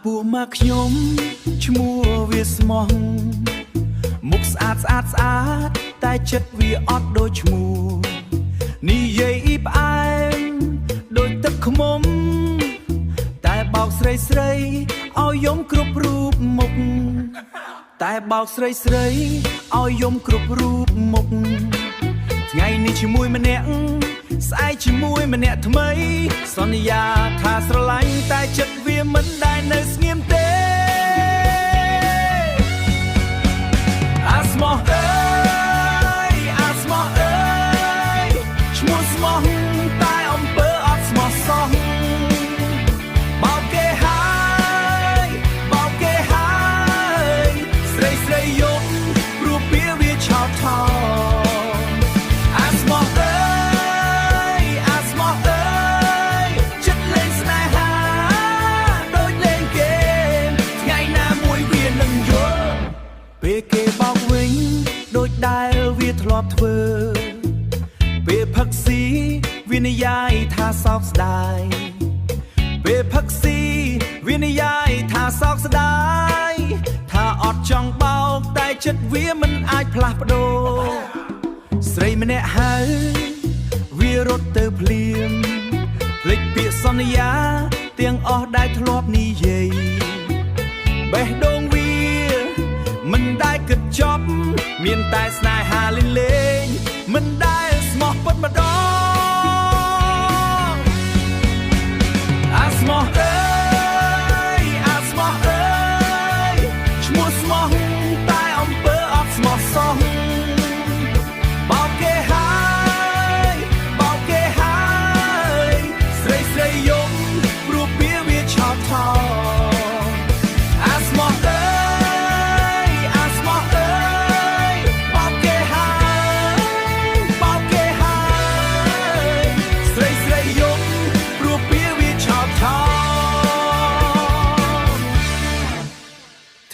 ពូមកខ្ញុំឈ្មោះវាស្មោះមុខស្អាតស្អាតស្អាតតែចិត្តវាអត់ដូចឈ្មោះនិយាយផ្អែមដូចទឹកខ្មុំតែបោកស្រីស្រីឲ្យយំគ្រប់រូបមុខតែបោកស្រីស្រីឲ្យយំគ្រប់រូបមុខថ្ងៃនេះជាមួយម្នាក់ស្អែកជាមួយម្នាក់ថ្មីសន្យាថាស្រឡាញ់តែចិត្តវាមិនដែលនៅស្ងៀមទេអាស្មោះអើយអាស្មោះអើយឈ្មោះស្មោះតែអំពើអត់ស្មោះសោះបោកគេហើយបោកគេហើយស្រីស្រីយំព្រោះពេលវាឆោតថោពេលគេបោកវិញដូចដែលវាធ្លាប់ធ្វើពេលផឹកស៊ីវានិយាយថាសោកស្ដាយពេលផឹកស៊ីវានិយាយថាសោកស្ដាយថាអត់ចង់បោកតែចិត្តវាមិនអាចផ្លាស់ប្ដូរស្រីម្នាក់ហើយវារត់ទៅភ្លាមភ្លេចពាក្យសន្យាទាំងអស់ដែលធ្លាប់និយាយបេះដូងវាមិនដែលគិតចប់មានតែស្នេហាលេងមិនដែលស្មោះពិតម្ដងអាស្មោះអើយអាស្មោះអើយឈ្មោះស្មោះតែអំពើអត់ស្មោះសោះបោកគេហើយបោកគេហើយស្រីស្រីយំព្រោះពេលវាឆោតថោអាស្មោះអើ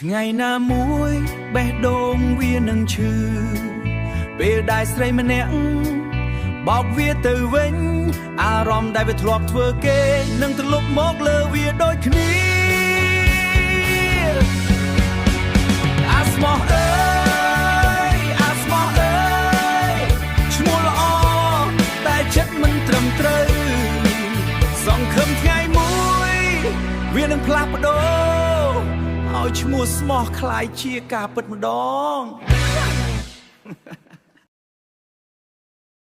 ថ្ងៃណាមួយបេះដូងវានឹងឈឺពេលដែលស្រីម្នាក់បោកវាទៅវិញអារម្មណ៍ដែលវាធ្លាប់ធ្វើគេនឹងត្រឡប់មកលើវាដូចគ្នាអាស្មោះអើយអាស្មោះអើយឈ្មោះល្អតែចិត្តមិនត្រឹមត្រូវសង្ឃឹមថ្ងៃមួយវានឹងផ្លាស់ប្ដូរឲ្យឈ្មោះស្មោះคล้ายជាការពិតម្ដង